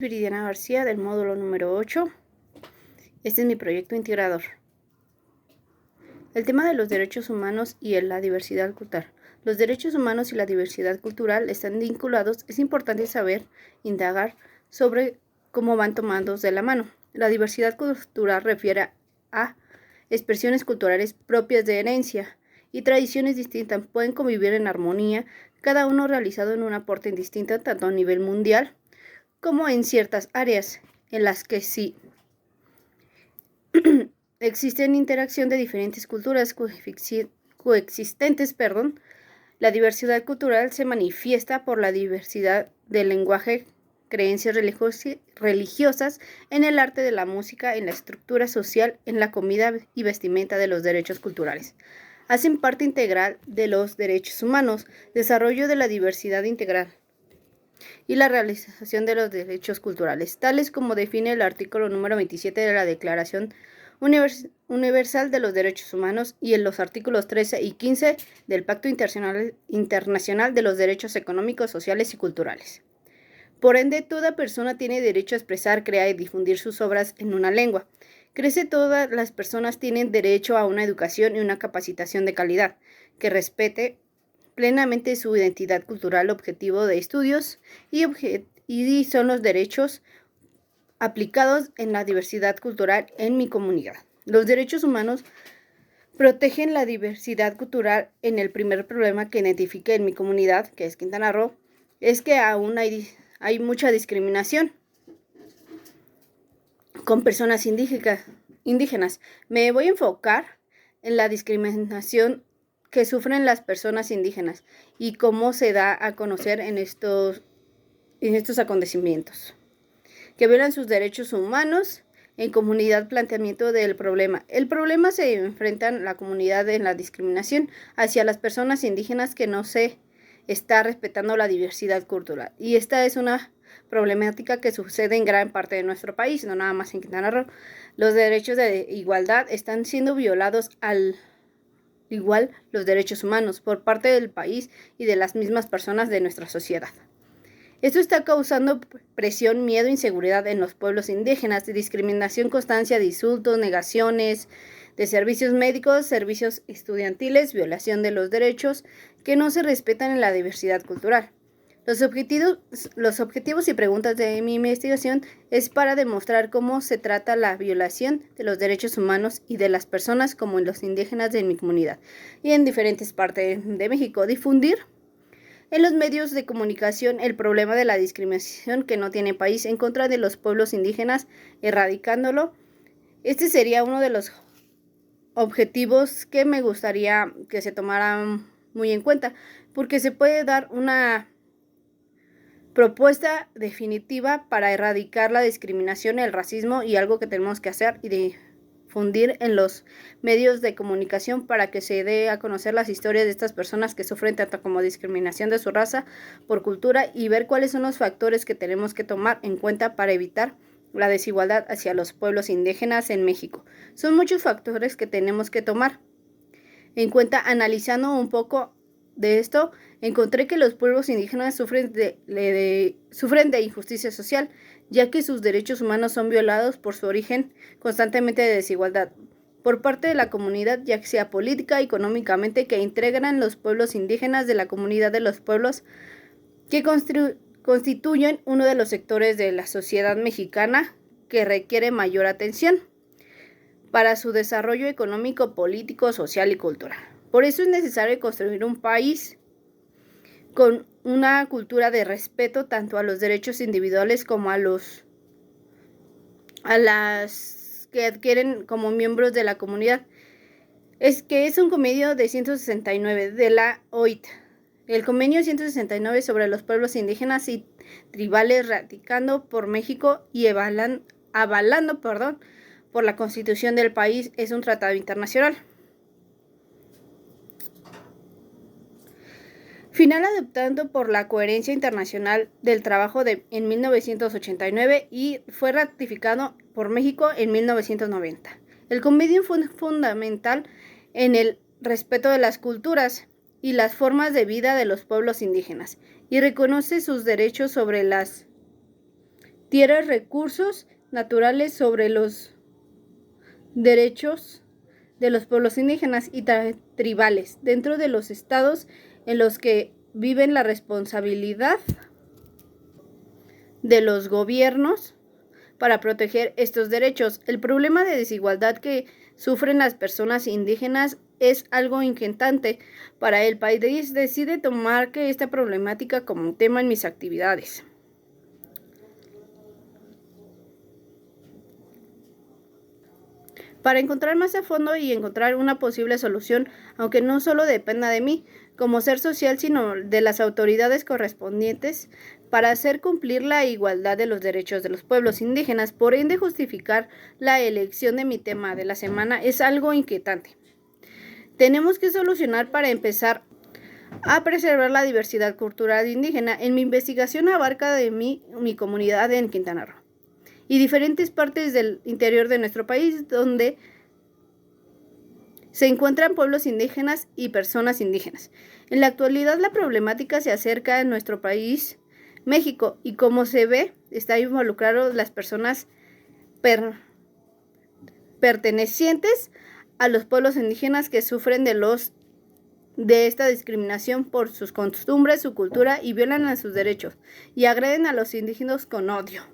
Viridiana García del módulo número 8. Este es mi proyecto integrador. El tema de los derechos humanos y la diversidad cultural. Los derechos humanos y la diversidad cultural están vinculados. Es importante saber, indagar sobre cómo van tomados de la mano. La diversidad cultural refiere a expresiones culturales propias de herencia y tradiciones distintas. Pueden convivir en armonía, cada uno realizado en un aporte distinto tanto a nivel mundial como en ciertas áreas en las que sí existen interacción de diferentes culturas coexistentes. La diversidad cultural se manifiesta por la diversidad del lenguaje, creencias religiosas, en el arte de la música, en la estructura social, en la comida y vestimenta de los derechos culturales. Hacen parte integral de los derechos humanos, desarrollo de la diversidad integral y la realización de los derechos culturales, tales como define el artículo número 27 de la Declaración Universal de los Derechos Humanos y en los artículos 13 y 15 del Pacto Internacional de los Derechos Económicos, Sociales y Culturales. Por ende, toda persona tiene derecho a expresar, crear y difundir sus obras en una lengua. Todas las personas tienen derecho a una educación y una capacitación de calidad, que respete plenamente su identidad cultural, objetivo de estudios y son los derechos aplicados en la diversidad cultural en mi comunidad. Los derechos humanos protegen la diversidad cultural. En el primer problema que identifiqué en mi comunidad, que es Quintana Roo, es que aún hay mucha discriminación con personas indígenas. Me voy a enfocar en la discriminación que sufren las personas indígenas y cómo se da a conocer en estos acontecimientos. Que violan sus derechos humanos en comunidad. Planteamiento del problema. El problema se enfrenta la comunidad en la discriminación hacia las personas indígenas, que no se está respetando la diversidad cultural. Y esta es una problemática que sucede en gran parte de nuestro país, no nada más en Quintana Roo. Los derechos de igualdad están siendo violados al igual los derechos humanos por parte del país y de las mismas personas de nuestra sociedad. Esto está causando presión, miedo, inseguridad en los pueblos indígenas, discriminación, constancia de insultos, negaciones de servicios médicos, servicios estudiantiles, violación de los derechos que no se respetan en la diversidad cultural. Los objetivos y preguntas de mi investigación es para demostrar cómo se trata la violación de los derechos humanos y de las personas como en los indígenas de mi comunidad y en diferentes partes de México. Difundir en los medios de comunicación el problema de la discriminación que no tiene país en contra de los pueblos indígenas, erradicándolo. Este sería uno de los objetivos que me gustaría que se tomaran muy en cuenta, porque se puede dar una propuesta definitiva para erradicar la discriminación, el racismo, y algo que tenemos que hacer y difundir en los medios de comunicación para que se dé a conocer las historias de estas personas que sufren tanto como discriminación de su raza, por cultura, y ver cuáles son los factores que tenemos que tomar en cuenta para evitar la desigualdad hacia los pueblos indígenas en México. Son muchos factores que tenemos que tomar en cuenta. Analizando un poco de esto, encontré que los pueblos indígenas sufren de injusticia social, ya que sus derechos humanos son violados por su origen constantemente de desigualdad por parte de la comunidad, ya sea política, económicamente, que integran los pueblos indígenas de la comunidad de los pueblos que constituyen uno de los sectores de la sociedad mexicana que requiere mayor atención para su desarrollo económico, político, social y cultural. Por eso es necesario construir un país con una cultura de respeto tanto a los derechos individuales como a las que adquieren como miembros de la comunidad. Es un convenio de 169 de la OIT. El convenio 169 sobre los pueblos indígenas y tribales, ratificado por México y avalando por la Constitución del país, es un tratado internacional. Final adoptado por la Coherencia Internacional del Trabajo en 1989 y fue ratificado por México en 1990. El convenio fue fundamental en el respeto de las culturas y las formas de vida de los pueblos indígenas y reconoce sus derechos sobre las tierras, recursos naturales, sobre los derechos de los pueblos indígenas y tribales dentro de los estados en los que viven. La responsabilidad de los gobiernos para proteger estos derechos. El problema de desigualdad que sufren las personas indígenas es algo inquietante para el país. Decide tomar esta problemática como tema en mis actividades. Para encontrar más a fondo y encontrar una posible solución, aunque no solo dependa de mí como ser social, sino de las autoridades correspondientes, para hacer cumplir la igualdad de los derechos de los pueblos indígenas. Por ende, justificar la elección de mi tema de la semana es algo inquietante. Tenemos que solucionar para empezar a preservar la diversidad cultural indígena. En mi investigación abarca de mi comunidad en Quintana Roo y diferentes partes del interior de nuestro país donde se encuentran pueblos indígenas y personas indígenas. En la actualidad la problemática se acerca a nuestro país, México, y como se ve, está involucrado las personas pertenecientes a los pueblos indígenas que sufren de esta discriminación por sus costumbres, su cultura, y violan a sus derechos y agreden a los indígenas con odio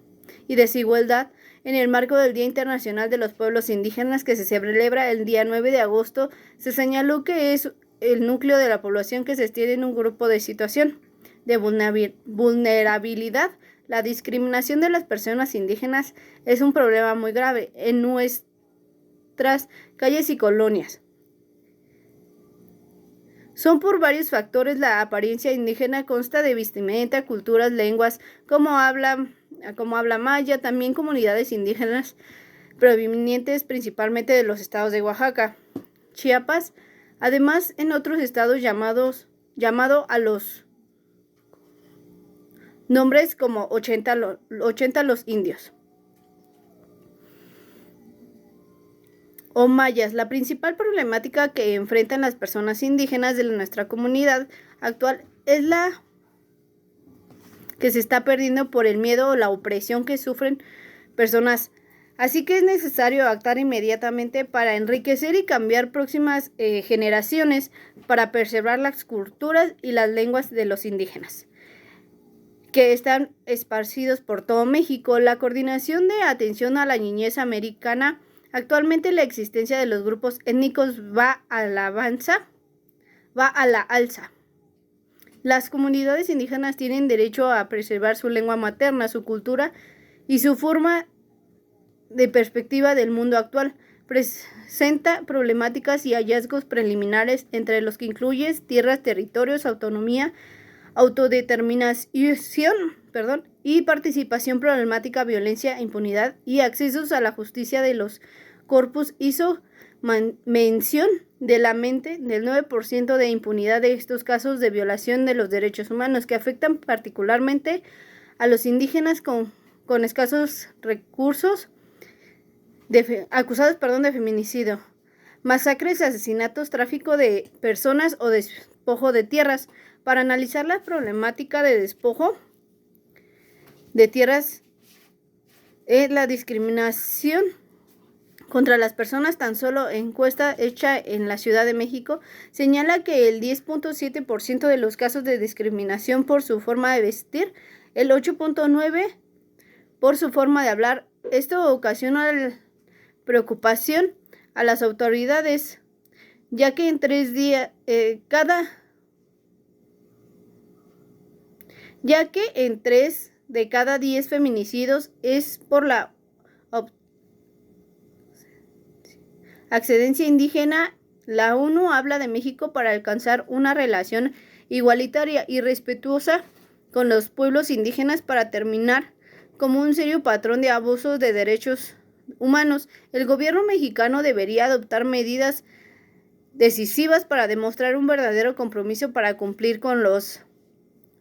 y desigualdad. En el marco del Día Internacional de los Pueblos Indígenas, que se celebra el día 9 de agosto, se señaló que es el núcleo de la población que se extiende en un grupo de situación de vulnerabilidad. La discriminación de las personas indígenas es un problema muy grave en nuestras calles y colonias. Son por varios factores. La apariencia indígena consta de vestimenta, culturas, lenguas, como habla maya, también comunidades indígenas provenientes principalmente de los estados de Oaxaca, Chiapas, además en otros estados llamado a los nombres como 80 los indios o mayas. La principal problemática que enfrentan las personas indígenas de nuestra comunidad actual es la que se está perdiendo por el miedo o la opresión que sufren personas. Así que es necesario actuar inmediatamente para enriquecer y cambiar próximas generaciones para preservar las culturas y las lenguas de los indígenas que están esparcidos por todo México. La coordinación de atención a la niñez americana. Actualmente la existencia de los grupos étnicos va a la alza. Las comunidades indígenas tienen derecho a preservar su lengua materna, su cultura y su forma de perspectiva del mundo actual. Presenta problemáticas y hallazgos preliminares, entre los que incluye tierras, territorios, autonomía, autodeterminación, y participación problemática, violencia, impunidad y accesos a la justicia de los corpus. Hizo mención de la mente del 9% de impunidad de estos casos de violación de los derechos humanos que afectan particularmente a los indígenas con escasos recursos acusados de feminicidio, masacres, asesinatos, tráfico de personas o despojo de tierras. Para analizar la problemática de despojo de tierras, la discriminación contra las personas, tan solo encuesta hecha en la Ciudad de México señala que el 10.7% de los casos de discriminación por su forma de vestir, el 8.9% por su forma de hablar. Esto ocasiona preocupación a las autoridades, ya que en 3 de cada 10 feminicidios es por la ascendencia indígena. La ONU habla de México para alcanzar una relación igualitaria y respetuosa con los pueblos indígenas para terminar como un serio patrón de abusos de derechos humanos. El gobierno mexicano debería adoptar medidas decisivas para demostrar un verdadero compromiso para cumplir con los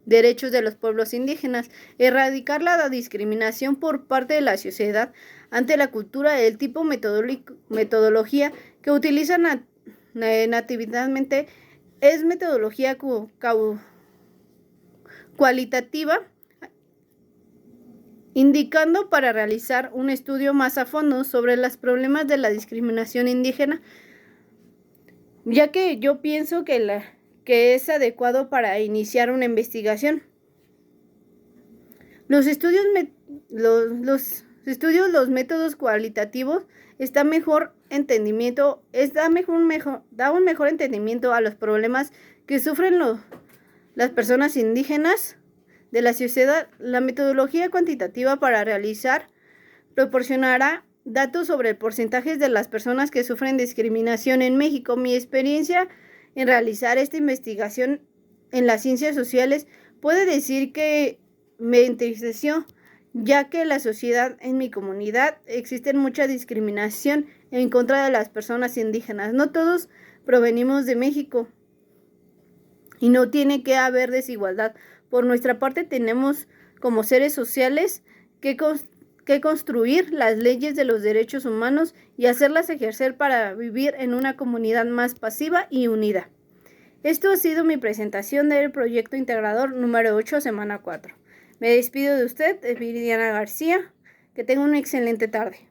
derechos de los pueblos indígenas, erradicar la discriminación por parte de la sociedad ante la cultura, el tipo metodología que utilizan nativamente es metodología cualitativa indicando para realizar un estudio más a fondo sobre los problemas de la discriminación indígena, ya que yo pienso que es adecuado para iniciar una investigación. Los métodos cualitativos da un mejor entendimiento a los problemas que sufren las personas indígenas de la sociedad. La metodología cuantitativa para realizar proporcionará datos sobre el porcentaje de las personas que sufren discriminación en México. Mi experiencia en realizar esta investigación en las ciencias sociales puede decir que me entristeció, ya que en la sociedad, en mi comunidad, existe mucha discriminación en contra de las personas indígenas. No todos provenimos de México y no tiene que haber desigualdad. Por nuestra parte, tenemos como seres sociales que construir las leyes de los derechos humanos y hacerlas ejercer para vivir en una comunidad más pasiva y unida. Esto ha sido mi presentación del proyecto integrador número 8, semana 4. Me despido de usted, Viridiana García. Que tenga una excelente tarde.